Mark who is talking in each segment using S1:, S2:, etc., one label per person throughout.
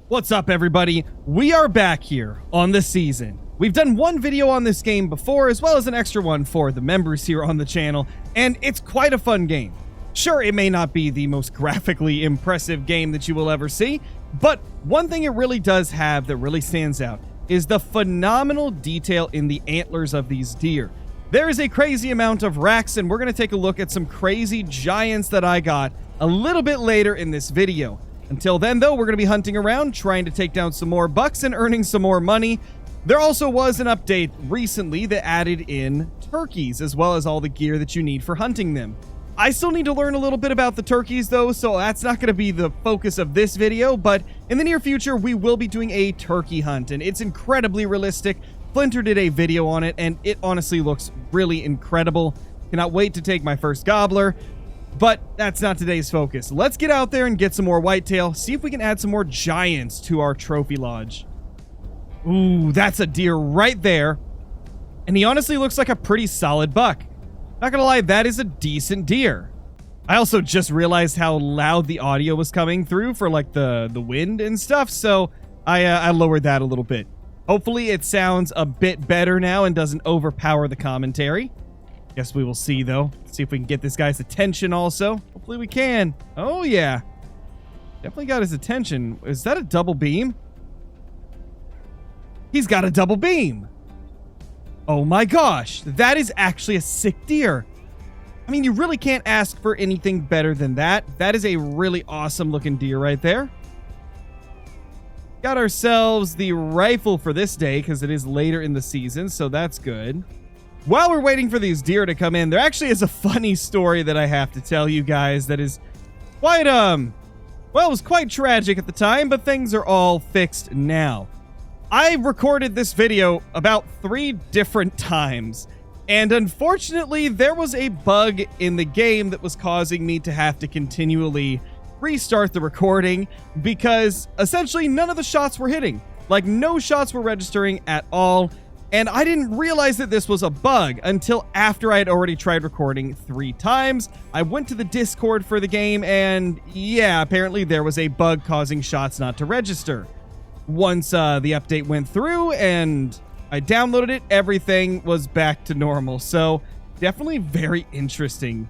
S1: What's up, everybody? We are back here on the season. We've done one video on this game before, as well as an extra one for the members here on the channel, and it's quite a fun game. Sure, it may not be the most graphically impressive game that you will ever see, but one thing it really does have that really stands out is the phenomenal detail in the antlers of these deer. There is a crazy amount of racks, and we're going to take a look at some crazy giants that I got a little bit later in this video. Until then, though, we're going to be hunting around, trying to take down some more bucks and earning some more money. There also was an update recently that added in turkeys, as well as all the gear that you need for hunting them. I still need to learn a little bit about the turkeys, though, so that's not going to be the focus of this video, but in the near future, we will be doing a turkey hunt, and it's incredibly realistic. Flinter did a video on it, and it honestly looks really incredible. Cannot wait to take my first gobbler. But that's not today's focus. Let's get out there and get some more whitetail, see if we can add some more giants to our trophy lodge. Ooh, that's a deer right there. And he honestly looks like a pretty solid buck. Not gonna lie, that is a decent deer. I also just realized how loud the audio was coming through for like the wind and stuff, so I lowered that a little bit. Hopefully it sounds a bit better now and doesn't overpower the commentary. Guess we will see, though. See if we can get this guy's attention also. Hopefully we can. Oh, yeah. Definitely got his attention. Is that a double beam? He's got a double beam. Oh my gosh. That is actually a sick deer. I mean, you really can't ask for anything better than that. That is a really awesome looking deer right there. Got ourselves the rifle for this day because it is later in the season, so that's good. While we're waiting for these deer to come in, there actually is a funny story that I have to tell you guys that is quite, well, it was quite tragic at the time, but things are all fixed now. I recorded this video about 3 different times, and unfortunately, there was a bug in the game that was causing me to have to continually restart the recording because essentially none of the shots were hitting. Like, no shots were registering at all. And I didn't realize that this was a bug until after I had already tried recording 3 times. I went to the Discord for the game, and yeah, apparently there was a bug causing shots not to register. Once the update went through and I downloaded it, everything was back to normal. So definitely very interesting.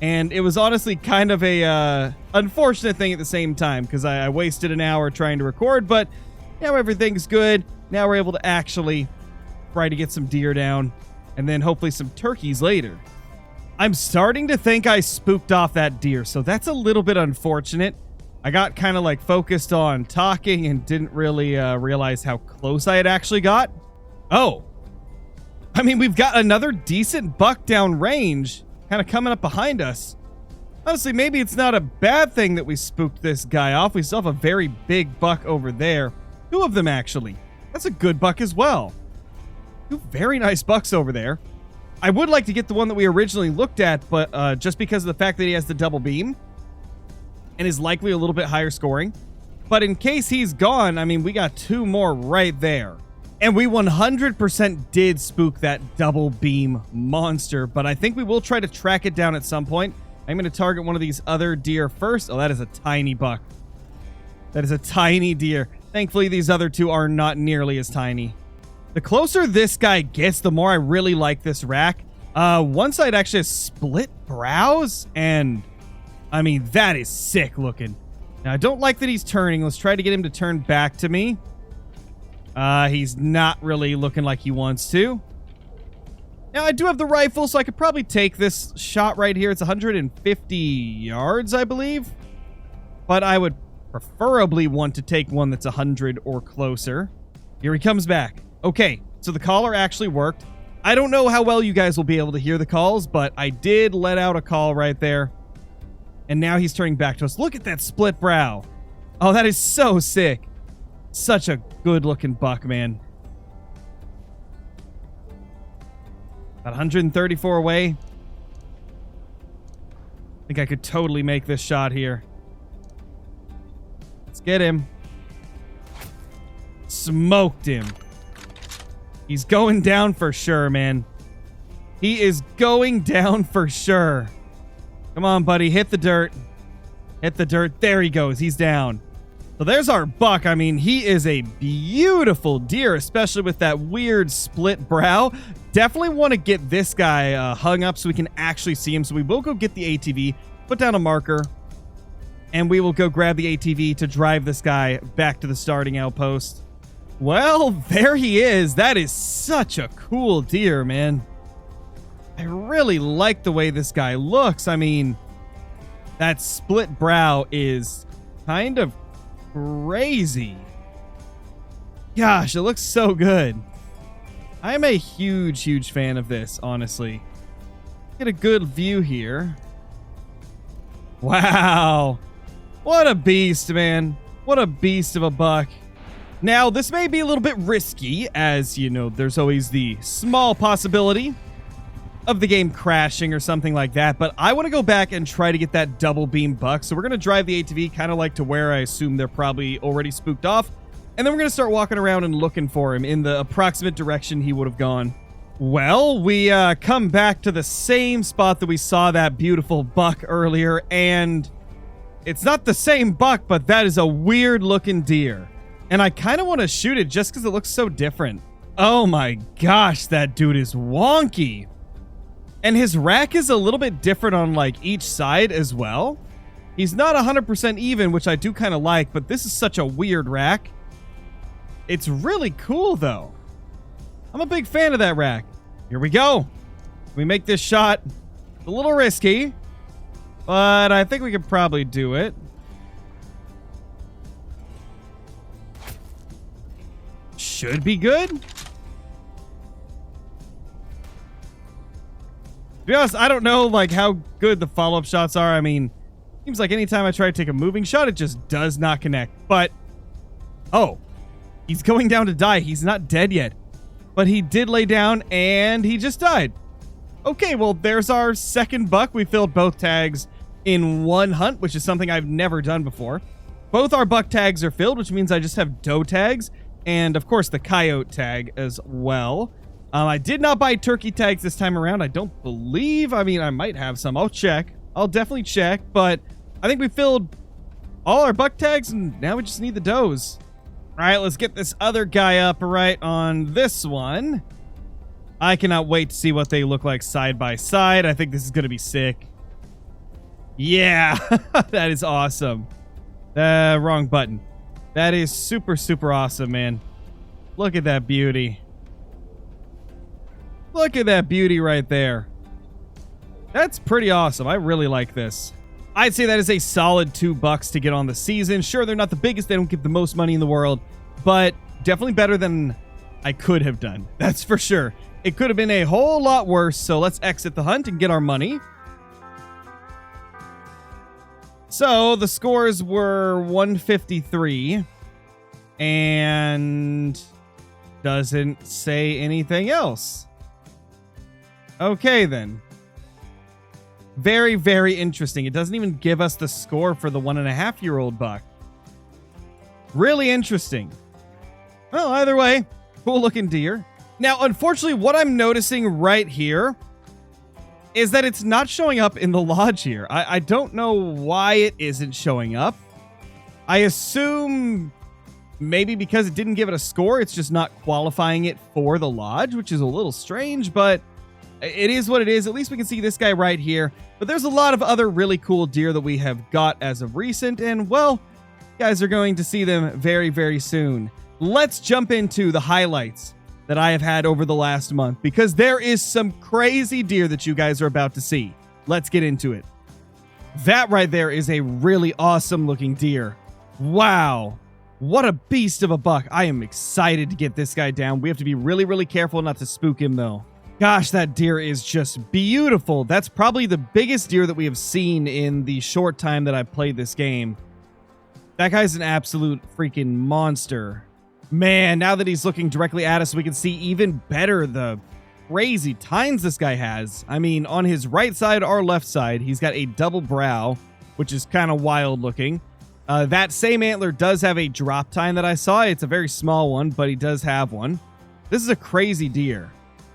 S1: And it was honestly kind of a unfortunate thing at the same time because I wasted an hour trying to record, but now everything's good. Now we're able to actually try to get some deer down, and then hopefully some turkeys later. I'm starting to think I spooked off that deer, so that's a little bit unfortunate. I got kind of like focused on talking and didn't really realize how close I had actually got. Oh, I mean, we've got another decent buck down range, kind of coming up behind us. Honestly, maybe it's not a bad thing that we spooked this guy off. We still have a very big buck over there. 2 of them, actually. That's a good buck as well. 2 very nice bucks over there. I would like to get the one that we originally looked at, but just because of the fact that he has the double beam and is likely a little bit higher scoring. But in case he's gone, I mean, we got 2 more right there. And we 100% did spook that double beam monster, but I think we will try to track it down at some point. I'm going to target one of these other deer first. Oh, that is a tiny buck. That is a tiny deer. Thankfully, these other 2 are not nearly as tiny. The closer this guy gets, the more I really like this rack. One side actually has split brows, and I mean, that is sick looking. Now, I don't like that he's turning. Let's try to get him to turn back to me. He's not really looking like he wants to. Now, I do have the rifle, so I could probably take this shot right here. It's 150 yards, I believe. But I would preferably want to take one that's 100 or closer. Here he comes back. Okay, so the caller actually worked. I don't know how well you guys will be able to hear the calls, but I did let out a call right there. And now he's turning back to us. Look at that split brow. Oh, that is so sick. Such a good-looking buck, man. About 134 away. I think I could totally make this shot here. Let's get him. Smoked him. He's going down for sure, man. He is going down for sure. Come on, buddy. Hit the dirt. Hit the dirt. There he goes. He's down. So there's our buck. I mean, he is a beautiful deer, especially with that weird split brow. Definitely want to get this guy hung up so we can actually see him. So we will go get the ATV, put down a marker, and we will go grab the ATV to drive this guy back to the starting outpost. Well, there he is. That is such a cool deer, man. I really like the way this guy looks. I mean, that split brow is kind of crazy. Gosh, it looks so good. I'm a huge fan of this, honestly. Get a good view here. Wow. What a beast, man. What a beast of a buck. Now, this may be a little bit risky, as, you know, there's always the small possibility of the game crashing or something like that, but I want to go back and try to get that double beam buck. So we're going to drive the ATV kind of like to where I assume they're probably already spooked off, and then we're going to start walking around and looking for him in the approximate direction he would have gone. Well, we come back to the same spot that we saw that beautiful buck earlier, and it's not the same buck, but that is a weird looking deer. And I kind of want to shoot it just because it looks so different. Oh my gosh, that dude is wonky. And his rack is a little bit different on like each side as well. He's not 100% even, which I do kind of like, but this is such a weird rack. It's really cool though. I'm a big fan of that rack. Here we go. We make this shot. It's a little risky, but I think we could probably do it. Should be good. To be honest, I don't know like how good the follow-up shots are. I mean, seems like anytime I try to take a moving shot, it just does not connect. But, oh, he's going down to die. He's not dead yet. But he did lay down and he just died. Okay, well, there's our second buck. We filled both tags in one hunt, which is something I've never done before. Both our buck tags are filled, which means I just have doe tags. And, of course, the coyote tag as well. I did not buy turkey tags this time around. I don't believe. I mean, I might have some. I'll check. I'll definitely check. But I think we filled all our buck tags, and now we just need the does. All right, let's get this other guy up right on this one. I cannot wait to see what they look like side by side. I think this is going to be sick. Yeah, that is awesome. Wrong button. That is super awesome, man. Look at that beauty. Look at that beauty right there. That's pretty awesome. I really like this. I'd say that is a solid $2 to get on the season. Sure, they're not the biggest. They don't give the most money in the world, but definitely better than I could have done. That's for sure. It could have been a whole lot worse, so let's exit the hunt and get our money. So the scores were 153 and doesn't say anything else. Okay, then. Very interesting. It doesn't even give us the score for the 1.5-year-old buck. Really interesting. Well, either way, cool looking deer. Now, unfortunately, what I'm noticing right here is that it's not showing up in the lodge here. I don't know why it isn't showing up. I assume maybe because it didn't give it a score, it's just not qualifying it for the lodge, which is a little strange, but it is what it is. At least we can see this guy right here. But there's a lot of other really cool deer that we have got as of recent, and well, you guys are going to see them very soon. Let's jump into the highlights that I have had over the last month, because there is some crazy deer that you guys are about to see. Let's get into it. That right there is a really awesome looking deer. Wow. What a beast of a buck. I am excited to get this guy down. We have to be really careful not to spook him though. Gosh, that deer is just beautiful. That's probably the biggest deer that we have seen in the short time that I've played this game. That guy's an absolute freaking monster. Man, now that he's looking directly at us, we can see even better the crazy tines this guy has. I mean, on his right side or left side, he's got a double brow, which is kind of wild looking. That same antler does have a drop tine that I saw. It's a very small one, but he does have one. This is a crazy deer.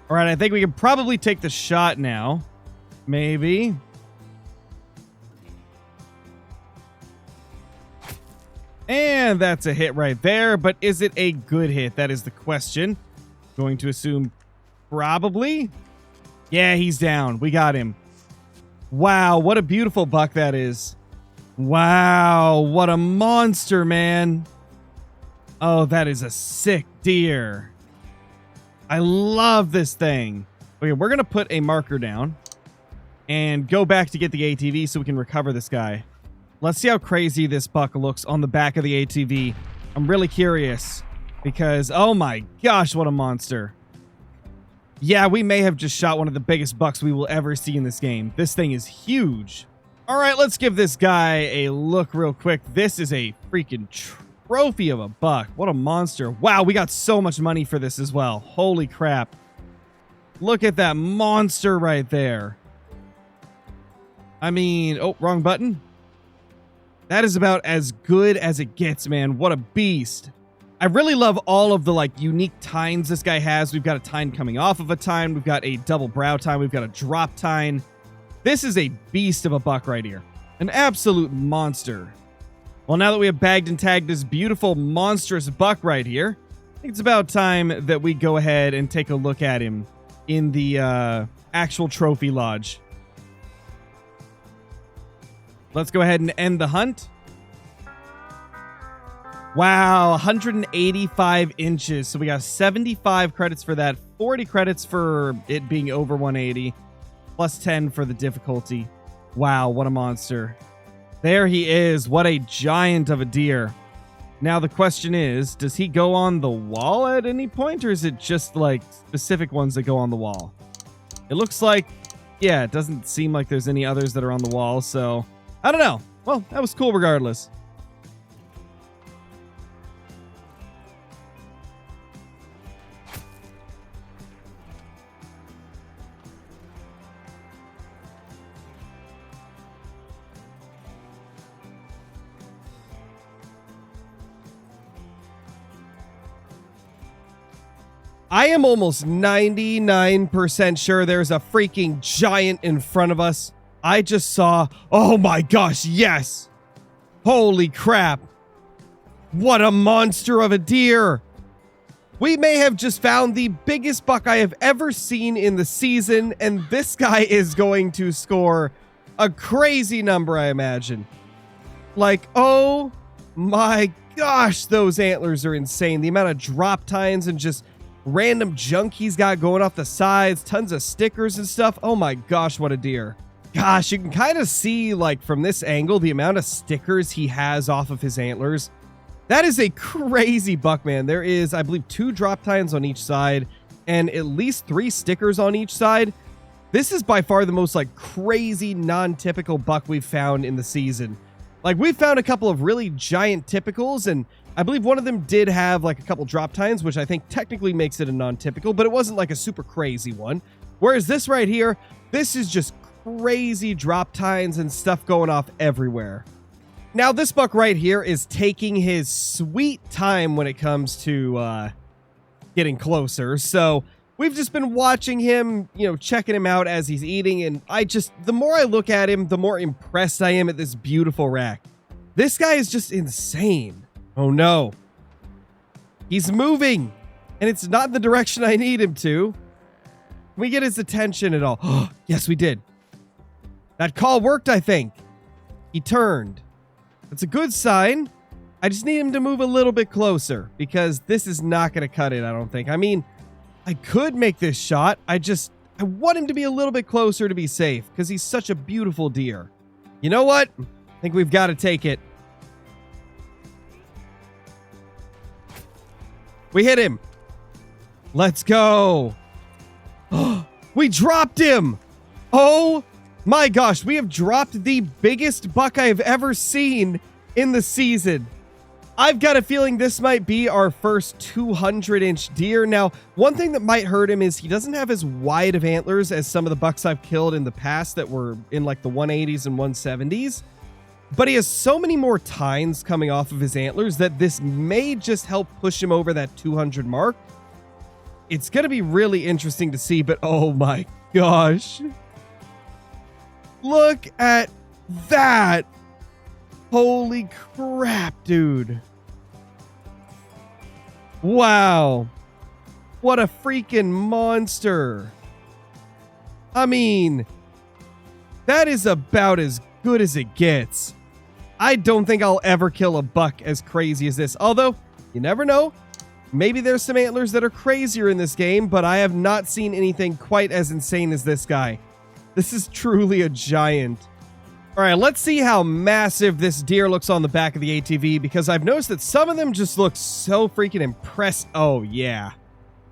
S1: All right, I think we can probably take the shot now. Maybe. And that's a hit right there, but is it a good hit? That is the question. Going to assume probably. Yeah, he's down. We got him. Wow, what a beautiful buck that is. Wow, what a monster, man. Oh, that is a sick deer. I love this thing. Okay, we're going to put a marker down and go back to get the ATV so we can recover this guy. Let's see how crazy this buck looks on the back of the ATV. I'm really curious because, oh my gosh, what a monster. Yeah, we may have just shot one of the biggest bucks we will ever see in this game. This thing is huge. All right, let's give this guy a look real quick. This is a freaking trophy of a buck. What a monster. Wow, we got so much money for this as well. Holy crap. Look at that monster right there. I mean, oh, wrong button. That is about as good as it gets, man. What a beast. I really love all of the like unique tines this guy has. We've got a tine coming off of a tine. We've got a double brow tine. We've got a drop tine. This is a beast of a buck right here. An absolute monster. Well, now that we have bagged and tagged this beautiful, monstrous buck right here, I think it's about time that we go ahead and take a look at him in the actual trophy lodge. Let's go ahead and end the hunt. Wow, 185 inches. So we got 75 credits for that, 40 credits for it being over 180, plus 10 for the difficulty. Wow, what a monster. There he is. What a giant of a deer. Now the question is, does he go on the wall at any point, or is it just like specific ones that go on the wall? It looks like, yeah, it doesn't seem like there's any others that are on the wall, so I don't know. Well, that was cool regardless. I am almost 99% sure there's a freaking giant in front of us. I just saw, oh my gosh, yes. Holy crap. What a monster of a deer. We may have just found the biggest buck I have ever seen in the season, and this guy is going to score a crazy number, I imagine. Like, oh my gosh, those antlers are insane. The amount of drop tines and just random junk he's got going off the sides, tons of stickers and stuff. Oh my gosh, what a deer. Gosh, you can kind of see, like, from this angle, the amount of stickers he has off of his antlers. That is a crazy buck, man. There is, I believe, 2 drop tines on each side and at least 3 stickers on each side. This is by far the most, like, crazy, non-typical buck we've found in the season. Like, we've found a couple of really giant typicals, and I believe one of them did have, like, a couple drop tines, which I think technically makes it a non-typical, but it wasn't, like, a super crazy one. Whereas this right here, this is just crazy drop tines and stuff going off everywhere. Now, this buck right here is taking his sweet time when it comes to getting closer. So we've just been watching him, you know, checking him out as he's eating. And the more I look at him, the more impressed I am at this beautiful rack. This guy is just insane. Oh no. He's moving. And it's not the direction I need him to. Can we get his attention at all? Oh, yes, we did. That call worked, I think. He turned. That's a good sign. I just need him to move a little bit closer because this is not going to cut it, I don't think. I mean, I could make this shot. I want him to be a little bit closer to be safe because he's such a beautiful deer. You know what? I think we've got to take it. We hit him. Let's go. We dropped him. Oh my gosh, we have dropped the biggest buck I've ever seen in the season. I've got a feeling this might be our first 200-inch deer. Now, one thing that might hurt him is he doesn't have as wide of antlers as some of the bucks I've killed in the past that were in like the 180s and 170s. But he has so many more tines coming off of his antlers that this may just help push him over that 200 mark. It's going to be really interesting to see, but oh my gosh. Look at that. Holy crap, dude. Wow. What a freaking monster. I mean, that is about as good as it gets. I don't think I'll ever kill a buck as crazy as this. Although, you never know. Maybe there's some antlers that are crazier in this game, but I have not seen anything quite as insane as this guy. This is truly a giant. All right, let's see how massive this deer looks on the back of the ATV, because I've noticed that some of them just look so freaking impressive. Oh, yeah.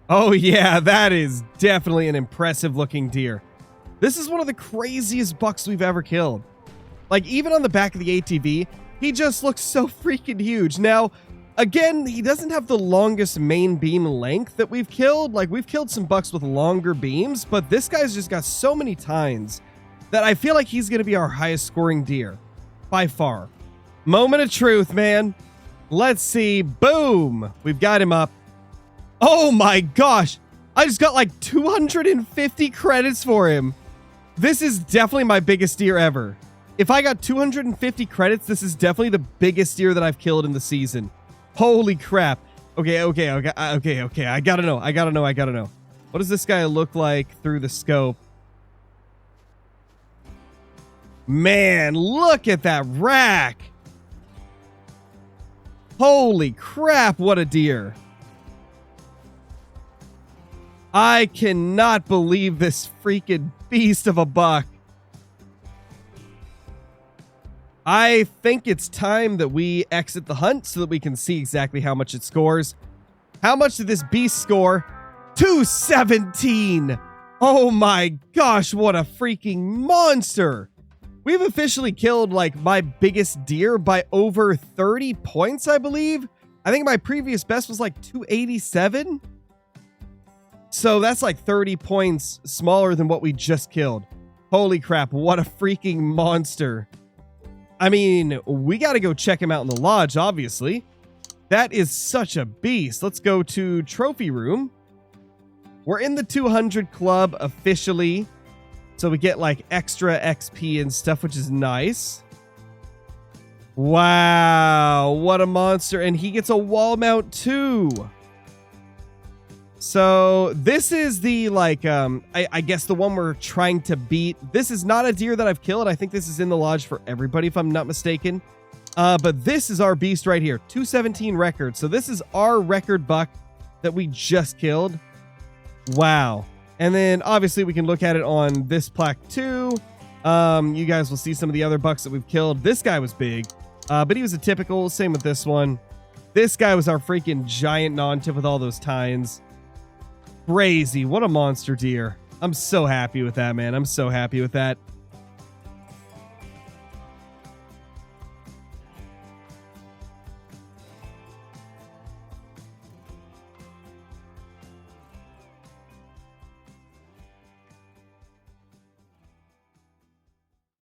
S1: Oh, yeah, that is definitely an impressive looking deer. This is one of the craziest bucks we've ever killed. Like, even on the back of the ATV, he just looks so freaking huge. Now, again, he doesn't have the longest main beam length that we've killed. Like, we've killed some bucks with longer beams, but this guy's just got so many tines that I feel like he's going to be our highest scoring deer. By far. Moment of truth, man. Let's see. Boom. We've got him up. Oh my gosh. I just got like 250 credits for him. This is definitely my biggest deer ever. If I got 250 credits, this is definitely the biggest deer that I've killed in the season. Holy crap. Okay. I gotta know. What does this guy look like through the scope? Man, look at that rack. Holy crap, what a deer. I cannot believe this freaking beast of a buck. I think it's time that we exit the hunt so that we can see exactly how much it scores. How much did this beast score? 217. Oh my gosh, what a freaking monster. We've officially killed like my biggest deer by over 30 points, I believe. I think my previous best was like 287. So that's like 30 points smaller than what we just killed. Holy crap, what a freaking monster. I mean, we got to go check him out in the lodge, obviously. That is such a beast. Let's go to trophy room. We're in the 200 club officially. So we get like extra XP and stuff, which is nice. Wow, what a monster. And he gets a wall mount too. So this is the like, I guess the one we're trying to beat. This is not a deer that I've killed. I think this is in the lodge for everybody, if I'm not mistaken. But this is our beast right here, 217 record. So this is our record buck that we just killed. Wow. And then obviously we can look at it on this plaque too. You guys will see some of the other bucks that we've killed. This guy was big, but he was a typical. Same with this one. This guy was our freaking giant non-tip with all those tines. Crazy. What a monster deer. I'm so happy with that, man. I'm so happy with that.